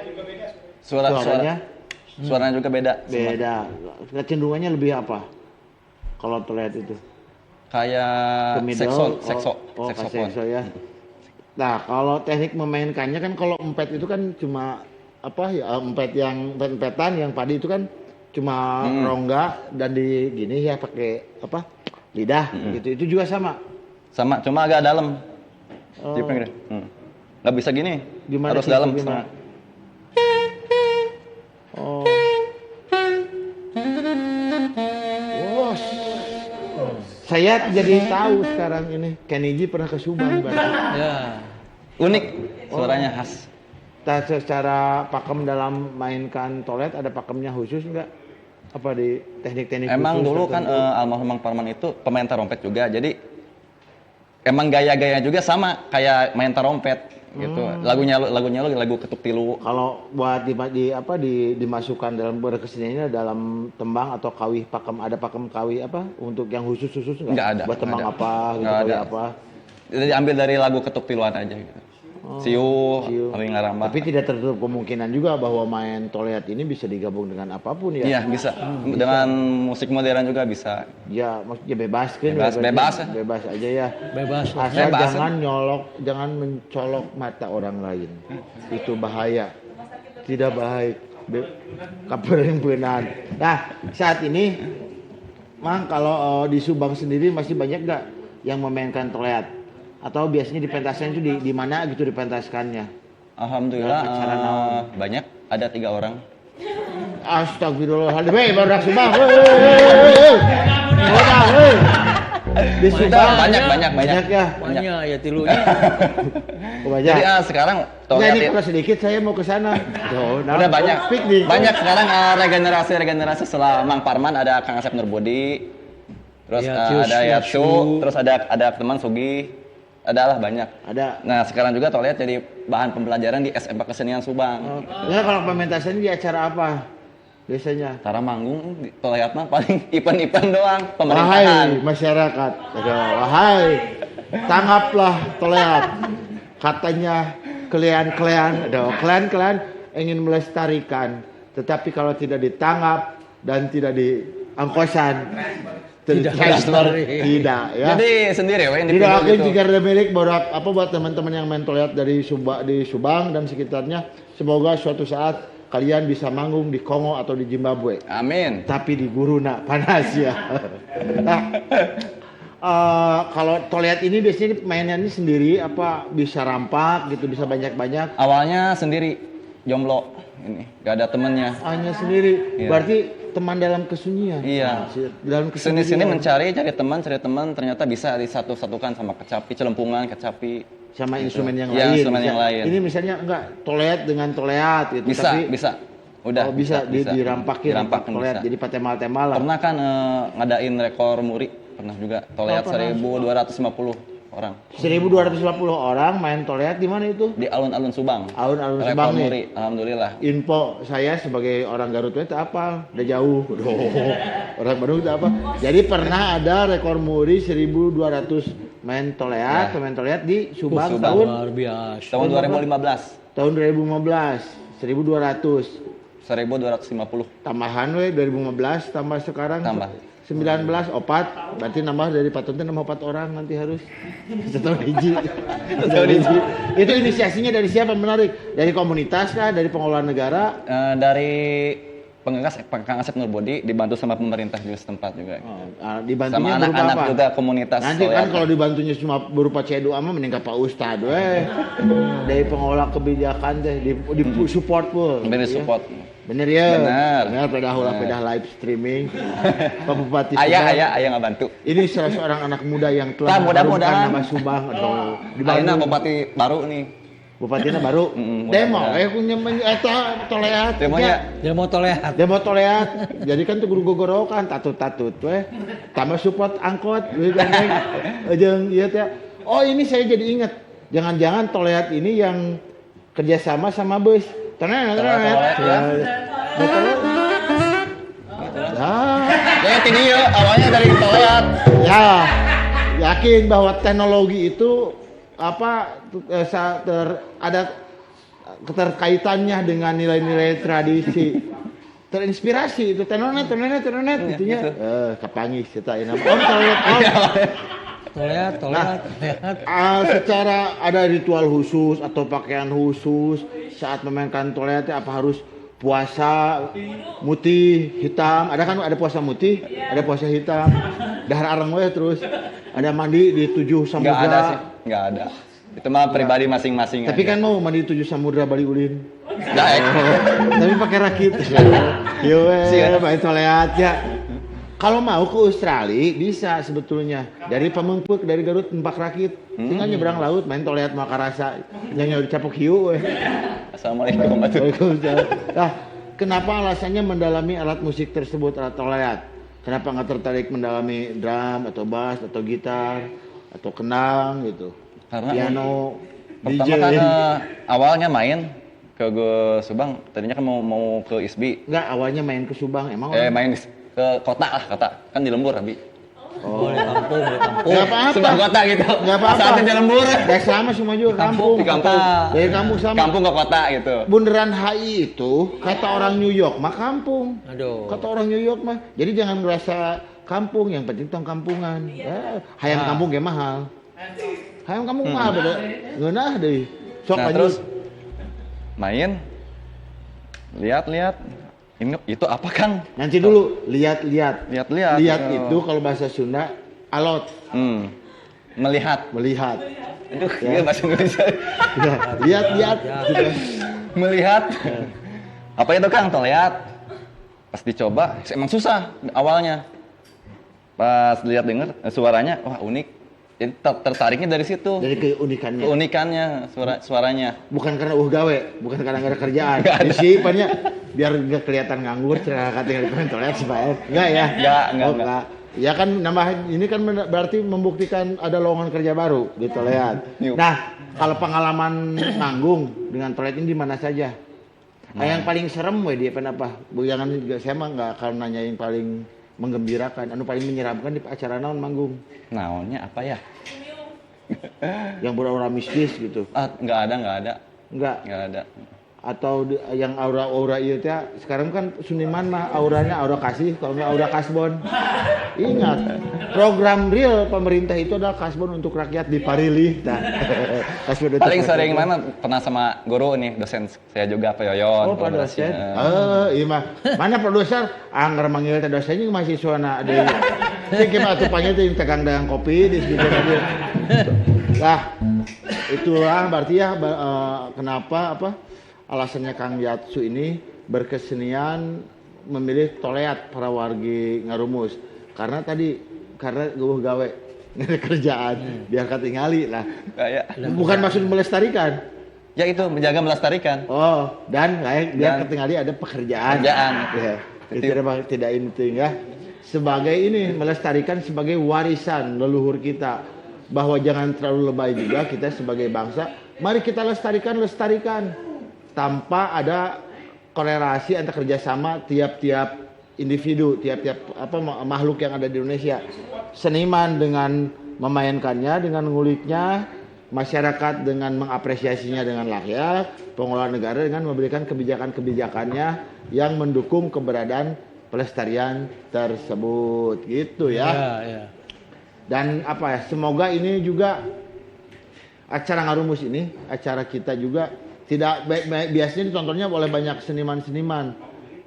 Suaranya juga beda. Beda. Kecenderungannya lebih apa? Kalau toleat itu? Kayak sekso ya. Nah, kalau teknik memainkannya kan kalau empet itu kan cuma empetan yang padi itu kan cuma rongga dan di gini ya pakai lidah gitu. Itu juga sama. Sama, cuma agak dalam. Nggak bisa gini. Gimana harus dalam. Oh. Wow. Saya jadi tahu sekarang ini. Kenny G pernah ke Subang berarti. Ya. Unik suaranya khas. Secara pakem dalam mainkan tolet ada pakemnya khusus nggak? Apa di teknik-teknik emang khusus dulu tertentu? kan almarhum Mang Parman itu pemain trompet juga, jadi emang gaya-gaya juga sama kayak main trompet gitu. Lagunya lagu ketuk tilu. Kalau buat dimasukkan dalam berkeseniannya dalam tembang atau kawih pakem, ada pakem kawih untuk yang khusus nggak ada. Buat tembang ada. apa gitu, nggak kawih ada. apa? Jadi ambil dari lagu ketuk tiluan aja gitu. Siu, kawih ngarambah. Tapi tidak tertutup kemungkinan juga bahwa main toleat ini bisa digabung dengan apapun ya. Iya, bisa. Dengan musik modern juga bisa. Ya, maksudnya bebas kan? Bebas aja ya. Bebas. Asal jangan mencolok mata orang lain. Itu bahaya. Tidak baik. Kaperempunan. Nah, saat ini Mang, kalau di Subang sendiri masih banyak nggak yang memainkan toleat? Atau biasanya dipentaskan itu di mana gitu dipentaskannya? Alhamdulillah banyak, ada 3 orang. Astagfirullahaladzim, baru Subang. Di Subang banyak ya. Banyak ya tilunya. Banyak. Jadi sekarang ini kalau sedikit saya mau ke sana. Udah banyak. Banyak sekarang regenerasi setelah Mang Parman ada Kang Asep Nurbodi. Terus ada Yatsu, terus ada teman Sugi. Adalah banyak. Ada. Nah, sekarang juga toleat jadi bahan pembelajaran di SMA Kesenian Subang. Ya, kalau pementasannya di acara apa? Biasanya. Tara manggung toleat mah paling event-event doang, pemerintahan. Wahai masyarakat. Wahai. Tanggaplah toleat. Katanya kalian ingin melestarikan, tetapi kalau tidak ditanggap dan tidak diangkosan tidak ya. Jadi sendiri yang tidak akan jika ada milik buat teman-teman yang main toleat di Subang dan sekitarnya, semoga suatu saat kalian bisa manggung di Kongo atau di Zimbabwe. Amin. Tapi di Guruna panas ya. Nah, kalau toleat ini biasanya mainannya sendiri apa bisa rampak gitu, bisa banyak-banyak? Awalnya sendiri, jomblo ini, gak ada temennya. Hanya sendiri. Iya. Berarti teman dalam kesunyian. Iya. Dalam kesunyian. Sini cari teman, ternyata bisa disatu-satukan sama kecapi, celempungan, kecapi. Sama gitu. Instrumen yang ya, lain. Instrumen yang lain. Ini misalnya enggak toleat dengan toleat gitu. Bisa, tapi bisa. Udah bisa dirampakin. Dirampakin bisa. Jadi patemal-temal lah. Pernah kan ngadain rekor muri, pernah juga toleat 1.250 orang. 1.250 orang main toleat di mana itu? Di alun-alun Subang. Alun-alun Rekor Subang muri, nih. alhamdulillah. Info saya sebagai orang Garut itu apa? Udah jauh. Orang Bandung itu apa? Jadi pernah ada rekor muri 1.200 main toleat, pemain toleat di Subang, tahun Luar biasa. Tahun 2015. Tahun 2015, 1.200. 1.250. Tambahan 2015 tambah sekarang Tambah. 19 opat, berarti nambah dari patutnya nambah 4 orang nanti harus. Setahun hiji. Itu inisiasinya dari siapa menarik? Dari komunitas kah? Dari pengelola negara? Dari Kang Asep Nurbodi dibantu sama pemerintah juga setempat juga. Dibantunya sama anak-anak apa? juga komunitas. Nanti kan kalau dibantunya cuma berupa cedo ama mending Pak Ustad dari pengelola kebijakan teh di support pun. Dari support. Bener ya? Bener. Pedah live streaming. Pak Bupati Subang. Ayah nggak bantu. Ini salah seorang anak muda yang telah mudah-mudahan nama Subang atau di Ayeuna Bandung. Bupati baru nih. Bupatinya baru. Demo, punya toleat. Demo toleat. Jadi kan tuh guru gogorokan tatut tambah support angkot. Jeung ieu teh. Oh, ini saya jadi ingat. Jangan-jangan toleat ini yang kerjasama sama bus. Tenang. Ya tinggi ya, awalnya dari toleat. Ya, yakin bahwa teknologi itu ada keterkaitannya dengan nilai-nilai tradisi. Terinspirasi itu tenonet itunya. Kapangis kita ini. Toleat. Secara ada ritual khusus atau pakaian khusus saat memainkan toleat apa harus puasa putih hitam, ada puasa putih, ada puasa hitam, dahar areng we terus ada mandi di 7 samudra. Nggak ada. Itu mah pribadi masing-masing. Tapi aja. kan mau mandi 7 samudra Bali Ulin. Daek. Tapi pakai rakit. Yo main toleat ya. Kalau mau ke Australia bisa sebetulnya dari Pamengpeuk dari Garut empak rakit, tinggal nyebrang laut main toleat Makarasa, yang dicapok hiu. Assalamualaikum. Nah, kenapa alasannya mendalami alat musik tersebut alat toleat? Kenapa nggak tertarik mendalami drum atau bass atau gitar atau kenang gitu? Karena piano, pertama DJ. kan awalnya main ke Subang, tadinya kan mau ke ISBI. Enggak, awalnya main ke Subang emang. Main ke kota kan di Lembur Abi. Oh, di kampung. Enggak apa-apa. Subang kota gitu. Enggak apa-apa. Saatnya di Lembur. Kayak sama semua juga kampung. Di kampung. Dari kampung sama. Kampung ke kota gitu. Bundaran HI itu kata orang New York mah kampung. Aduh. Kata orang New York mah. Jadi jangan merasa kampung, yang penting tong kampungan. Hayam kampung ge mahal. Hayam kampung mahal beda. Ngeunah deui. Sok Nah, lanjut. terus main lihat itu apa Kang? Nanti dulu lihat-lihat. Lihat-lihat. Lihat itu kalau bahasa Sunda alot. Melihat. Aduh, Ya. bahasa Indonesia. Ya, lihat-lihat. Gitu. Melihat. Apa itu Kang? Toleat. Pas dicoba, emang susah awalnya. Pas lihat denger suaranya, wah unik. Jadi tertariknya dari situ. Dari keunikannya. Keunikannya suaranya. Bukan karena gawe, bukan karena nggak ada kerjaan. Nggak ada. Disimpannya biar nggak kelihatan nganggur, cerah tinggal di toilet sih Pak. Enggak ya? Enggak. Ya kan nambah ini kan berarti membuktikan ada lowongan kerja baru di toilet. Nah, kalau pengalaman manggung dengan toilet ini di mana saja? Yang paling serem di event apa? Jangan saya mah nggak akan nanya yang paling menggembirakan, paling menyeramkan di acara naon manggung. Naonnya apa ya? Yang berat-berat mistis gitu. Nggak ada. Nggak ada. Atau yang aura itu ya sekarang kan seniman mah auranya aura kasih, kalau nggak aura kasbon. Ingat, program real pemerintah itu adalah kasbon untuk rakyat di Parili. Nah, kasbon paling sering mana pernah sama guru nih, dosen saya juga Pak Yoyon. Oh, Pak dosen. Iya mah. Mana produser? Angger manggil teh dosennya mahasiswana deui. Sing kieu tupanya teh tegang dengan kopi di situ dia. Lah, itulah berarti ya kenapa alasannya Kang Yatsu ini berkesenian memilih toleat para wargi Ngarumus karena gawe nggak ada kerjaan biar ketingali lah. Bukan maksud melestarikan Ya itu menjaga melestarikan. Oh, dan biar ketinggalan ada pekerjaan. Ya. Tidak ini ya. Sebagai ini melestarikan sebagai warisan leluhur kita. Bahwa jangan terlalu lebay juga kita sebagai bangsa. Mari kita lestarikan tanpa ada korelasi antara kerjasama tiap-tiap individu, tiap-tiap makhluk yang ada di Indonesia. Seniman dengan memainkannya, dengan nguliknya, masyarakat dengan mengapresiasinya dengan layak, pengelola negara dengan memberikan kebijakan-kebijakannya yang mendukung keberadaan pelestarian tersebut, gitu ya. Ya. Dan semoga ini juga acara Ngarumus ini, acara kita juga tidak biasanya ditontonnya oleh banyak seniman-seniman,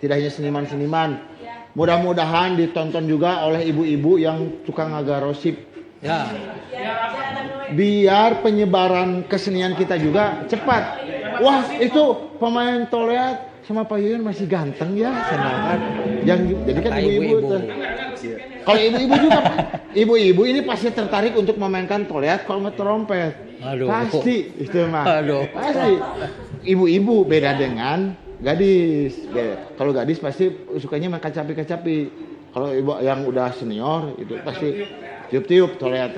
tidak hanya seniman-seniman. Mudah-mudahan ditonton juga oleh ibu-ibu yang suka ngagarosip. Ya. Biar penyebaran kesenian kita juga cepat. Wah, itu pemain Toleat sama Pak Yuyun masih ganteng ya, senangan. Jadi kan ibu-ibu tuh. Kalau ibu-ibu juga, ibu-ibu ini pasti tertarik untuk memainkan Toleat kalau ngetrompet. Pasti itu mah. Pasti. Ibu-ibu beda dengan gadis. Kalau gadis pasti sukanya main kacapi-kacapi. Kalau ibu yang udah senior itu pasti tiup-tiup, Toleat.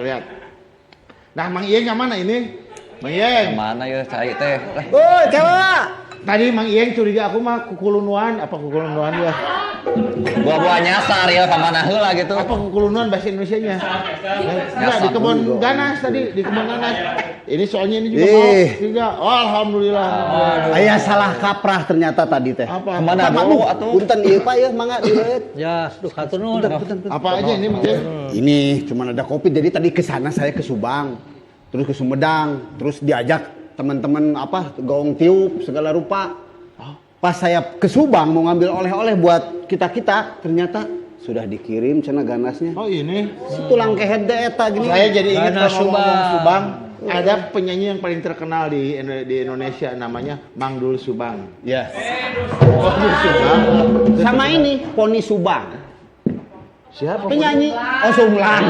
Nah, Mang Iyeng yang mana ini? Mang Iyeng. Mana ya cai teh? Oh, coba. Tadi Mang Iyeng curiga aku mah kukulunuan ya? Buah-buah nyasar ya kemana heula gitu. Apa kukulunuan bahasa Indonesianya? Enggak, di kebun ganas tadi, di kebun ganas. Ini soalnya ini juga mau juga. Oh, alhamdulillah. Aya salah kaprah ternyata tadi teh. Apa? Kemana dulu atuh? Punten ieu Pak ya, mangga dileut. Ya, duh hatur nuhun. Apa aja ini Mang Iyeng? Ini cuma ada kopi, jadi tadi ke sana saya ke Subang, terus ke Sumedang, terus diajak teman-teman gaung tiup segala rupa. Pas saya ke Subang mau ngambil oleh-oleh buat kita-kita, ternyata sudah dikirim cenah ganasnya. Oh ini? Tulang kehed eta gini. Saya jadi ingat kalau ngomong Subang, ada penyanyi yang paling terkenal di Indonesia namanya Mang Dul Subang. Ya. Dul Subang. Sama ini Poni Subang. Siapa? Penyanyi. Oh, Subang.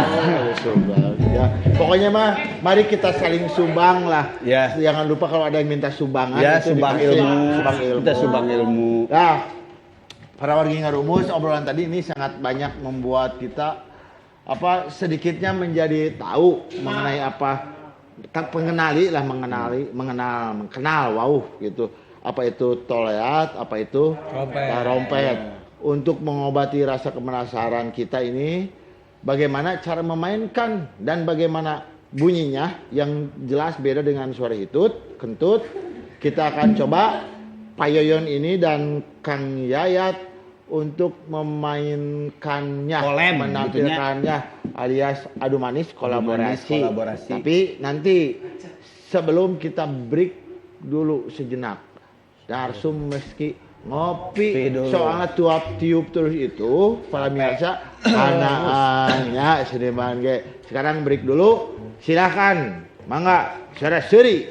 Subang. Ya. Pokoknya mah mari kita saling sumbang lah. Ya. Jangan lupa kalau ada yang minta sumbangan ya, itu sumbang ilmu. Kita sumbang ilmu. Nah, para wargi Ngarumus, obrolan tadi ini sangat banyak membuat kita sedikitnya menjadi tahu mengenai mengenal wow gitu. Apa itu Toleat, apa itu rompet. Untuk mengobati rasa penasaran kita ini, bagaimana cara memainkan dan bagaimana bunyinya yang jelas beda dengan suara kentut. Kita akan coba Pak Yoyon ini dan Kang Yayat untuk memainkannya, menampilkannya alias adu manis kolaborasi. Tapi nanti sebelum kita break dulu sejenak, Darsum meski ngopi soalnya tiup terus itu para mirsa anaknya seniman sekarang break dulu, silahkan mangga suara seri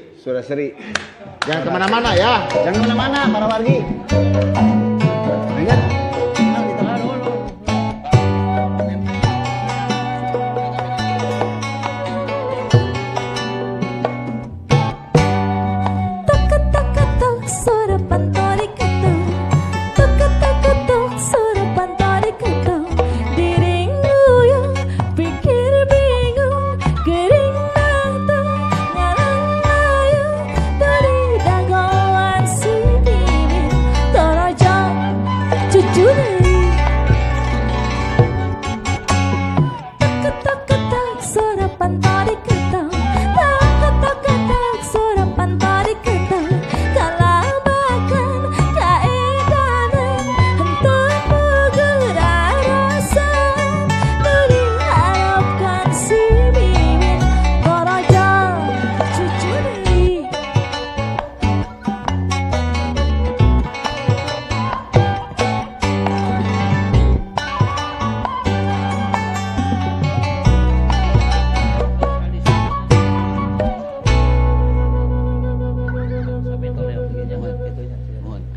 jangan kemana-mana ya, para wargi.